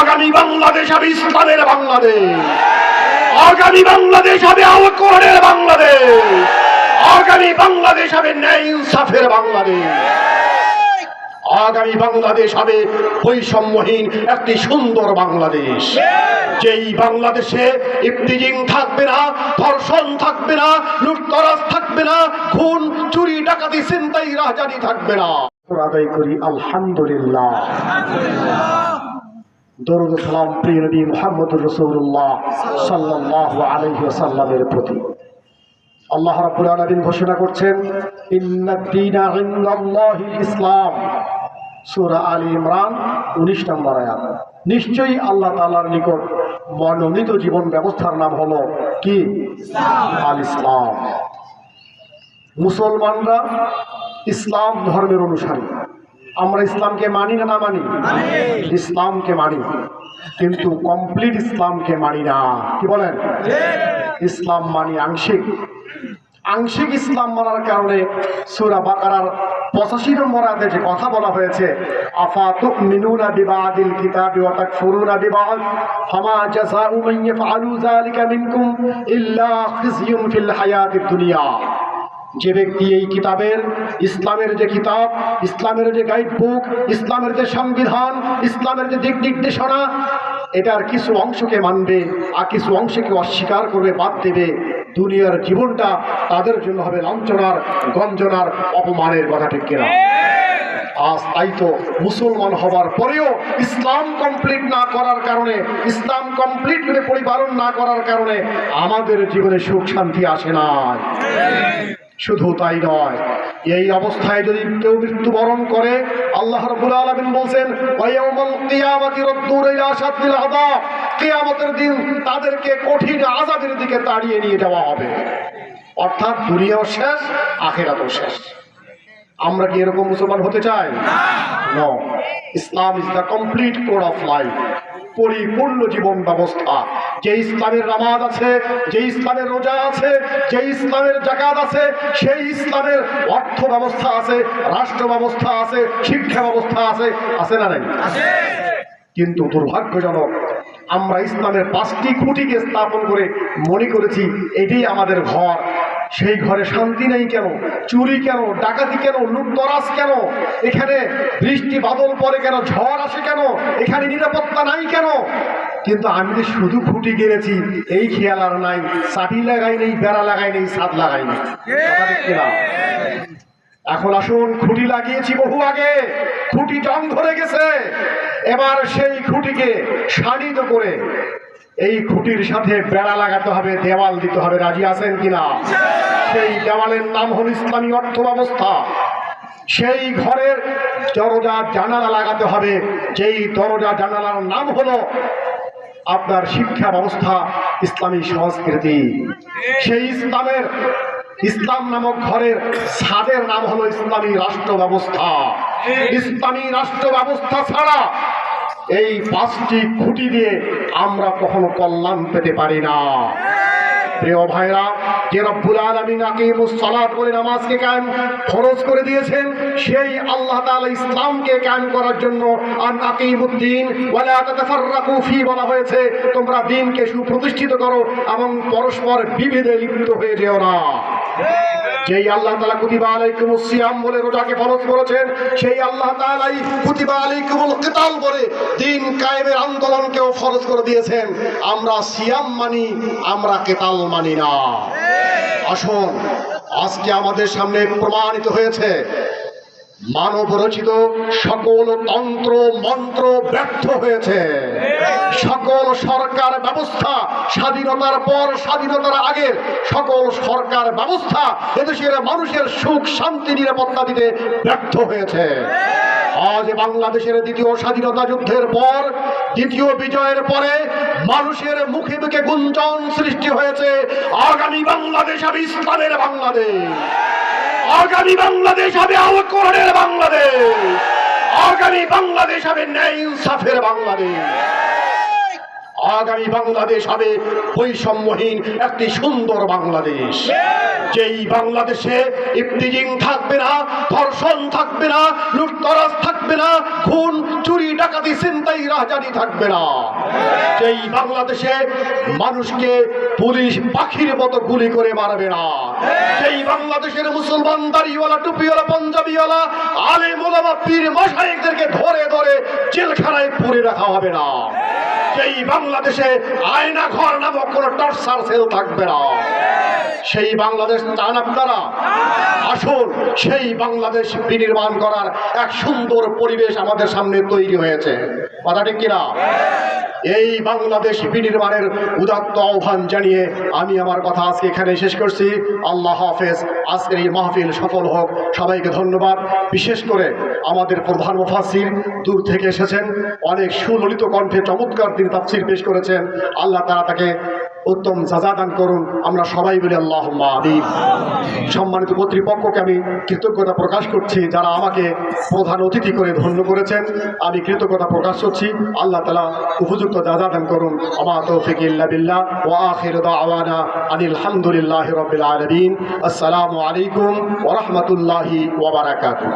আগামী বাংলাদেশ হবে ইসলামের বাংলাদেশ, আগামী বাংলাদেশ হবে আল কোরআনের বাংলাদেশ, আগামী বাংলাদেশ হবে ন্যায় ইনসাফের বাংলাদেশ, আগামী বাংলাদেশ হবে বৈষম্যহীন একটি সুন্দর বাংলাদেশ। যেই বাংলাদেশে ইফতিজিং থাকবে না, ধর্ষণ থাকবে না, লুটতরাজ থাকবে না, খুন চুরি ডাকাতি ছিনতাই রাহাজানি থাকবে না। আদায় করি আলহামদুলিল্লাহ। দরুদ সালাম প্রিয় নবী মুহাম্মদুর রাসূলুল্লাহ সাল্লাল্লাহু আলাইহি ওয়াসাল্লামের প্রতি। আল্লাহ রাব্বুল আলামিন ঘোষণা করছেন, ইন্নাদ দীনা ইনদাল্লাহিল ইসলাম। সূরা আলী ইমরান 19 নম্বর আয়াত। নিশ্চয়ই আল্লাহ তাআলার নিকট মনোনীত জীবন ব্যবস্থার নাম হলো কি? আল ইসলাম। মুসলমানরা ইসলাম ধর্মের অনুসারী। আমরা ইসলামকে মানি না মানি? ইসলামকে মানি, কিন্তু কমপ্লিট ইসলামকে মানি না। কি বলেন? ইসলাম মানি আংশিক। আংশিক ইসলাম মানার কারণে সূরা বাকারার 85 নম্বর আয়াতে যে কথা বলা হয়েছে, আফা তুমিনুনা বিবাদিল কিতাবি ওয়া তাকফুরুনা বিবাদ ফামা জাযাউ মান ইয়াফআলু যালিকা মিনকুম ইল্লা খিজয়ুন ফিল হায়াতিদ দুনিয়া। যে ব্যক্তি এই কিতাবের, ইসলামের যে কিতাব, ইসলামের যে গাইড বুক, ইসলামের যে সংবিধান, ইসলামের যে দিক নির্দেশনা, এটার কিছু অংশকে মানবে আর কিছু অংশকে অস্বীকার করবে, বাদ দেবে, দুনিয়ার জীবনটা তাদের জন্য হবে লাঞ্ছনার, গঞ্জনার, অপমানের। কথা ঠিক কিনা? আজ তাই তো মুসলমান হবার পরেও ইসলাম কমপ্লিট না করার কারণে, ইসলাম কমপ্লিটভাবে পরিপালন না করার কারণে আমাদের জীবনে সুখ শান্তি আসে না। শুধু তাই নয়, এই অবস্থায় যদি কেউ মৃত্যুবরণ করে, আল্লাহ রাব্বুল আলামিন বলেন, ওয়ায়াউমাল কিয়ামাতি রাদ্দুনা ইলা আশাদ্দিল আযাব। কিয়ামতের দিন তাদেরকে কঠিন আযাবের দিকে তাড়িয়ে নিয়ে যাওয়া হবে। অর্থাৎ দুনিয়াও শেষ, আখিরাতও শেষ। আমরা কি এরকম মুসলমান হতে চাই? না। Islam is the complete code of life, পরিপূর্ণ জীবন ব্যবস্থা। যে ইসলামের নামাজ আছে, যে ইসলামের রোজা আছে, যে ইসলামের যাকাত আছে, সেই ইসলামের অর্থ ব্যবস্থা আছে, রাষ্ট্র ব্যবস্থা আছে, শিক্ষা ব্যবস্থা আছে। আছে না নাই? কিন্তু দুর্ভাগ্যজনক, আমরা ইসলামের 5টি খুঁটিকে স্থাপন করে মনে করেছি এটাই আমাদের ঘর। সেই ঘরে শান্তি নেই কেন? চুরি কেন? ডাকাতি কেন? লুটতরাজ কেন? এখানে বৃষ্টি বাদল পড়ে কেন? ঝড় আসে কেন? এখানে নিরাপত্তা নাই কেন? কিন্তু আমি যে শুধু খুঁটি গেড়েছি এই খেয়াল আর নাই। চাটি লাগাই নেই, বেড়া লাগাই নেই, ছাদ লাগাই নেই। কথা দেখতে না? এখন আসুন, খুঁটি লাগিয়েছি বহু আগে, খুঁটি জং ধরে গেছে। এবার সেই খুঁটিকে শানিত করে এই খুঁটির সাথে বেড়া লাগাতে হবে, দেওয়াল দিতে হবে। রাজি আছেন কিনা? সেই দেওয়ালের নাম হলো ইসলামী অর্থ ব্যবস্থা। সেই ঘরের দরজা জানালা লাগাতে হবে, যেই দরজা জানালার নাম হলো আপনার শিক্ষা ব্যবস্থা, ইসলামী সংস্কৃতি। সেই ইসলাম নামক ঘরের ছাদের নাম হলো ইসলামী রাষ্ট্র ব্যবস্থা। ইসলামী রাষ্ট্র ব্যবস্থা ছাড়া এই 5টি খুঁটি দিয়ে আমরা কখনো কল্যাণ পেতে পারি না। প্রিয় ভাইরা, যে রব্বুল আলামিন আকিমুস সালাত বলে নামাজকে কায়েম ফরজ করে দিয়েছেন, সেই আল্লাহ তাআলা ইসলামকে কায়েম করার জন্য আন আকিমুদ্দিন ওয়া লা তাতাফাররাকু ফি বলা হয়েছে। তোমরা দ্বীনকে সুপ্রতিষ্ঠিত করো এবং পরস্পর বিভেদে লিপ্ত হয়ে যেও না। যেই আল্লাহ তাআলা কুতিবা আলাইকুমুস সিয়াম বলে রোজাকে ফরজ করেছেন, সেই আল্লাহ তাআলাই কুতিবা আলাইকুমুল কিতাল বলে দ্বীন কায়েমের আন্দোলনকেও ফরজ করে দিয়েছেন। আমরা সিয়াম মানি, আমরা কিতাল মানি না। আসুন, আজকে আমাদের সামনে প্রমাণিত হয়েছে মানব রচিত সকল তন্ত্র মন্ত্র ব্যর্থ হয়েছে। সকল সরকার ব্যবস্থা, স্বাধীনতার পর, স্বাধীনতার আগের সকল সরকার ব্যবস্থা এদেশের মানুষের সুখ শান্তি নিরাপত্তা দিতে ব্যর্থ হয়েছে। আজ বাংলাদেশের দ্বিতীয় স্বাধীনতা যুদ্ধের পর, দ্বিতীয় বিজয়ের পরে মানুষের মুখে মুখে গুঞ্জন সৃষ্টি হয়েছে, আগামী বাংলাদেশ হবে ইসলামের বাংলাদেশ, আগামী বাংলাদেশ হবে আল কোরআনের বাংলাদেশ, আগামী বাংলাদেশ হবে ন্যায় ইনসাফের বাংলাদেশ, আগামী বাংলাদেশ হবে বৈষম্যহীন একটি সুন্দর বাংলাদেশ, যেই বাংলাদেশে ইফতিজিং থাকবে না, ধর্ষণ থাকবে না, লুটতরাজ থাকবে না, খুন চুরি ডাকাতি ছিনতাই রাহাজানি থাকবে না, যেই বাংলাদেশে মানুষকে পুলিশ পাখির মতো গুলি করে মারবে না, যেই বাংলাদেশের মুসলমান দাড়িওয়ালা টুপিওয়ালা পাঞ্জাবিওয়ালা আলেম ওলামা পীর মাশায়েখদেরকে ধরে ধরে জেলখানায় পুরে রাখা হবে না, সেই বাংলাদেশে আয়না ঘর নামক কোন টর্চার সেল থাকবে না, সেই বাংলাদেশ চান আপনারা? আসুন সেই বাংলাদেশ বিনির্মাণ করার এক সুন্দর পরিবেশ আমাদের সামনে তৈরি হয়েছে, কথা ঠিক কিনা? এই বাংলাদেশ বিনির্মাণের উদাত্ত আহ্বান জানিয়ে আমি আমার কথা আজকে এখানে শেষ করছি। আল্লাহ হাফেজ। আজকের এই মাহফিল সফল হোক। সবাইকে ধন্যবাদ। বিশেষ করে আমাদের প্রধান মুফাসসির দূর থেকে এসেছেন, অনেক সুললিত কণ্ঠে চমৎকার তিনি তাফসীর পেশ করেছেন। আল্লাহ তাআলা তাকে উত্তম সাজা দান করুন। আমরা সবাই বলি আল্লাহুম্মা আমিন। সম্মানিত কর্তৃপক্ষকে আমি কৃতজ্ঞতা প্রকাশ করছি, যারা আমাকে প্রধান অতিথি করে ধন্য করেছেন। আমি কৃতজ্ঞতা প্রকাশ করছি। আল্লাহ তাআলা উপযুক্ত সাজা দান করুন। ওয়া তাওফিক ইল্লা বিল্লাহ ওয়া আখিরু দাওয়ানা আনিল হামদুলিল্লাহি রাব্বিল আলামিন। আসসালামু আলাইকুম ওয়া রাহমাতুল্লাহি ওয়া বারাকাতুহু।